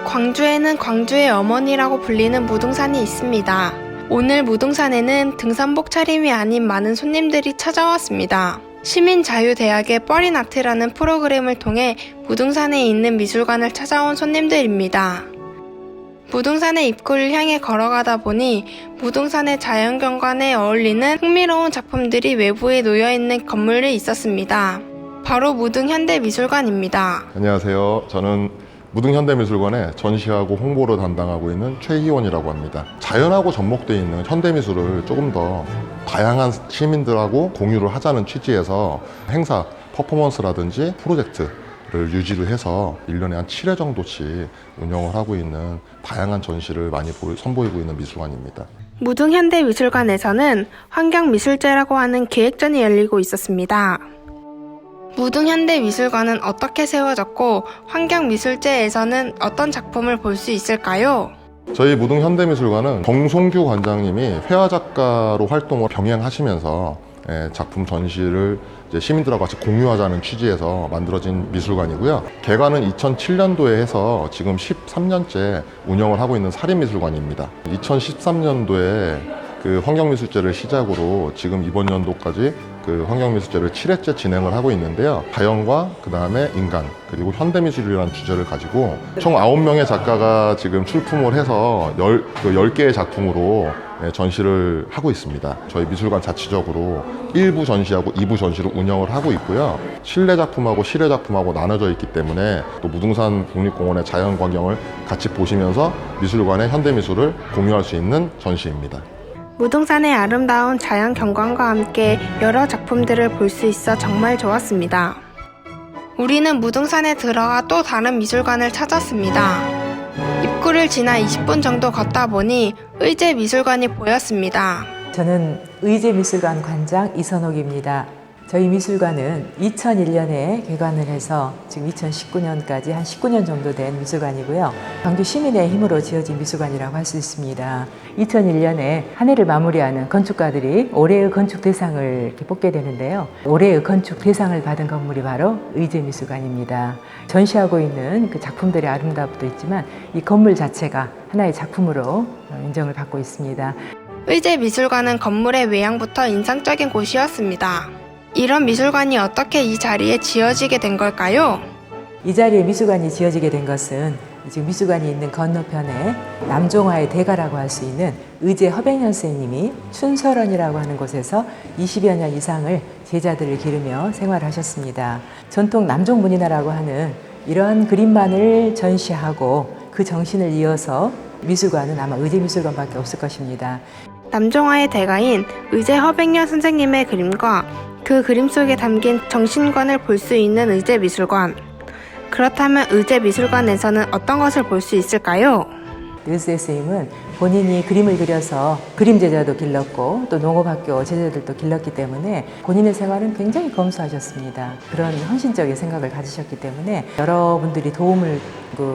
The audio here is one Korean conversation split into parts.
광주에는 광주의 어머니라고 불리는 무등산이 있습니다. 오늘 무등산에는 등산복 차림이 아닌 많은 손님들이 찾아왔습니다. 시민자유대학의 뻘인아트라는 프로그램을 통해 무등산에 있는 미술관을 찾아온 손님들입니다. 무등산의 입구를 향해 걸어가다 보니 무등산의 자연경관에 어울리는 흥미로운 작품들이 외부에 놓여있는 건물이 있었습니다. 바로 무등현대미술관입니다. 안녕하세요. 저는 무등현대미술관에 전시하고 홍보를 담당하고 있는 최희원이라고 합니다. 자연하고 접목되어 있는 현대미술을 조금 더 다양한 시민들하고 공유를 하자는 취지에서 행사, 퍼포먼스라든지 프로젝트를 유지를 해서 1년에 한 7회 정도씩 운영을 하고 있는 다양한 전시를 많이 선보이고 있는 미술관입니다. 무등현대미술관에서는 환경미술제라고 하는 기획전이 열리고 있었습니다. 무등현대미술관은 어떻게 세워졌고 환경미술제에서는 어떤 작품을 볼 수 있을까요? 저희 무등현대미술관은 정송규 관장님이 회화작가로 활동을 병행하시면서 작품 전시를 이제 시민들하고 같이 공유하자는 취지에서 만들어진 미술관이고요. 개관은 2007년도에 해서 지금 13년째 운영을 하고 있는 사립미술관입니다. 2013년도에 그 환경미술제를 시작으로 지금 이번 연도까지 그 환경미술제를 7회째 진행을 하고 있는데요. 자연과 그 다음에 인간 그리고 현대미술이라는 주제를 가지고 총 9명의 작가가 지금 출품을 해서 10개의 작품으로 전시를 하고 있습니다. 저희 미술관 자체적으로 1부 전시하고 2부 전시를 운영을 하고 있고요. 실내 작품하고 실외 작품하고 나눠져 있기 때문에 또 무등산 국립공원의 자연 광경을 같이 보시면서 미술관의 현대미술을 공유할 수 있는 전시입니다. 무등산의 아름다운 자연 경관과 함께 여러 작품들을 볼 수 있어 정말 좋았습니다. 우리는 무등산에 들어가 또 다른 미술관을 찾았습니다. 입구를 지나 20분 정도 걷다 보니 의제미술관이 보였습니다. 저는 의제미술관 관장 이선옥입니다. 저희 미술관은 2001년에 개관을 해서 지금 2019년까지 한 19년 정도 된 미술관이고요. 광주 시민의 힘으로 지어진 미술관이라고 할 수 있습니다. 2001년에 한 해를 마무리하는 건축가들이 올해의 건축 대상을 이렇게 뽑게 되는데요. 올해의 건축 대상을 받은 건물이 바로 의제미술관입니다. 전시하고 있는 그 작품들의 아름다움도 있지만 이 건물 자체가 하나의 작품으로 인정을 받고 있습니다. 의제미술관은 건물의 외양부터 인상적인 곳이었습니다. 이런 미술관이 어떻게 이 자리에 지어지게 된 걸까요? 이 자리에 미술관이 지어지게 된 것은 지금 미술관이 있는 건너편에 남종화의 대가라고 할 수 있는 의제 허백년 선생님이 춘설원이라고 하는 곳에서 20여 년 이상을 제자들을 기르며 생활하셨습니다. 전통 남종문인화라고 하는 이러한 그림만을 전시하고 그 정신을 이어서 미술관은 아마 의제미술관밖에 없을 것입니다. 남종화의 대가인 의제 허백년 선생님의 그림과 그 그림 속에 담긴 정신관을 볼 수 있는 의제미술관. 그렇다면 의제미술관에서는 어떤 것을 볼 수 있을까요? 의제 선생님은 본인이 그림을 그려서 그림 제자도 길렀고 또 농업학교 제자들도 길렀기 때문에 본인의 생활은 굉장히 검소하셨습니다. 그런 헌신적인 생각을 가지셨기 때문에 여러분들이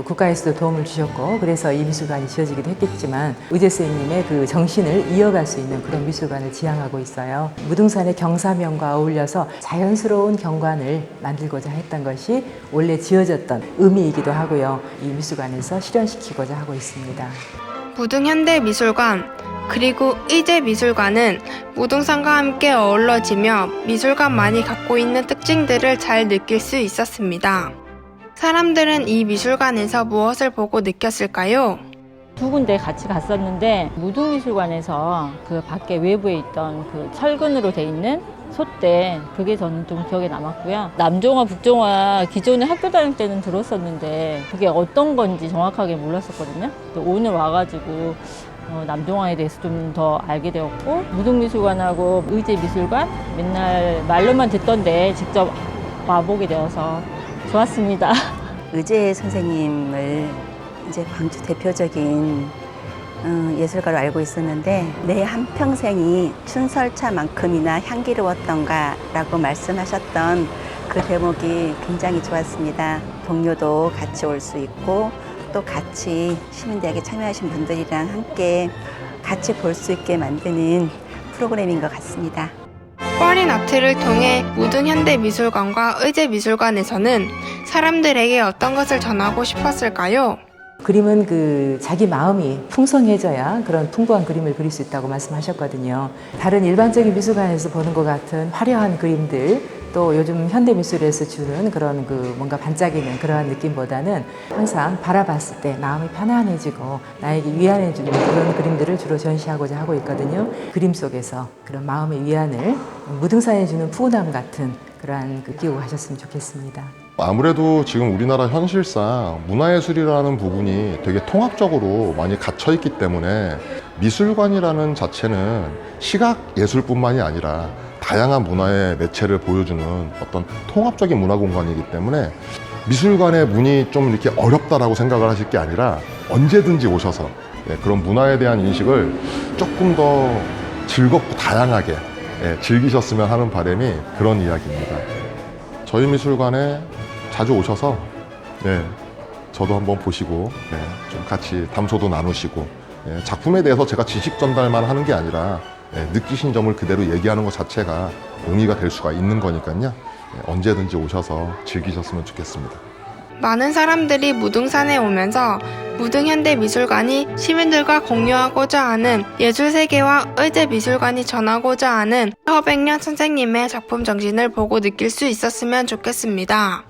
국가에서도 도움을 주셨고 그래서 이 미술관이 지어지기도 했겠지만 의제 선생님의 그 정신을 이어갈 수 있는 그런 미술관을 지향하고 있어요. 무등산의 경사면과 어울려서 자연스러운 경관을 만들고자 했던 것이 원래 지어졌던 의미이기도 하고요. 이 미술관에서 실현시키고자 하고 있습니다. 무등현대미술관 그리고 의제미술관은 무등산과 함께 어우러지며 미술관만이 갖고 있는 특징들을 잘 느낄 수 있었습니다. 사람들은 이 미술관에서 무엇을 보고 느꼈을까요? 두 군데 같이 갔었는데 무등미술관에서 그 밖에 외부에 있던 그 철근으로 돼 있는 솥대 그게 저는 좀 기억에 남았고요. 남종화, 북종화 기존에 학교 다닐 때는 들었었는데 그게 어떤 건지 정확하게 몰랐었거든요. 오늘 와가지고 남종화에 대해서 좀 더 알게 되었고 무등미술관하고 의제미술관 맨날 말로만 듣던데 직접 와보게 되어서 좋았습니다. 의제 선생님을 이제 광주 대표적인 예술가로 알고 있었는데 내 한평생이 춘설차만큼이나 향기로웠던가라고 말씀하셨던 그 대목이 굉장히 좋았습니다. 동료도 같이 올 수 있고 또 같이 시민대학에 참여하신 분들이랑 함께 같이 볼 수 있게 만드는 프로그램인 것 같습니다. 뻘인아트를 통해 무등현대미술관과 의제미술관에서는 사람들에게 어떤 것을 전하고 싶었을까요? 그림은 그 자기 마음이 풍성해져야 그런 풍부한 그림을 그릴 수 있다고 말씀하셨거든요. 다른 일반적인 미술관에서 보는 것 같은 화려한 그림들, 또 요즘 현대미술에서 주는 그런 그 뭔가 반짝이는 그러한 느낌보다는 항상 바라봤을 때 마음이 편안해지고 나에게 위안해주는 그런 그림들을 주로 전시하고자 하고 있거든요. 그림 속에서 그런 마음의 위안을 무등산해주는 푸근함 같은 그러한 그 기억을 하셨으면 좋겠습니다. 아무래도 지금 우리나라 현실상 문화예술이라는 부분이 되게 통합적으로 많이 갇혀 있기 때문에 미술관이라는 자체는 시각예술뿐만이 아니라 다양한 문화의 매체를 보여주는 어떤 통합적인 문화 공간이기 때문에 미술관의 문이 좀 이렇게 어렵다라고 생각을 하실 게 아니라 언제든지 오셔서 그런 문화에 대한 인식을 조금 더 즐겁고 다양하게 즐기셨으면 하는 바람이 그런 이야기입니다. 저희 미술관에 자주 오셔서 저도 한번 보시고 좀 같이 담소도 나누시고 작품에 대해서 제가 지식 전달만 하는 게 아니라 느끼신 점을 그대로 얘기하는 것 자체가 용의가 될 수가 있는 거니까요. 언제든지 오셔서 즐기셨으면 좋겠습니다. 많은 사람들이 무등산에 오면서 무등현대미술관이 시민들과 공유하고자 하는 예술세계와 의제미술관이 전하고자 하는 허백년 선생님의 작품 정신을 보고 느낄 수 있었으면 좋겠습니다.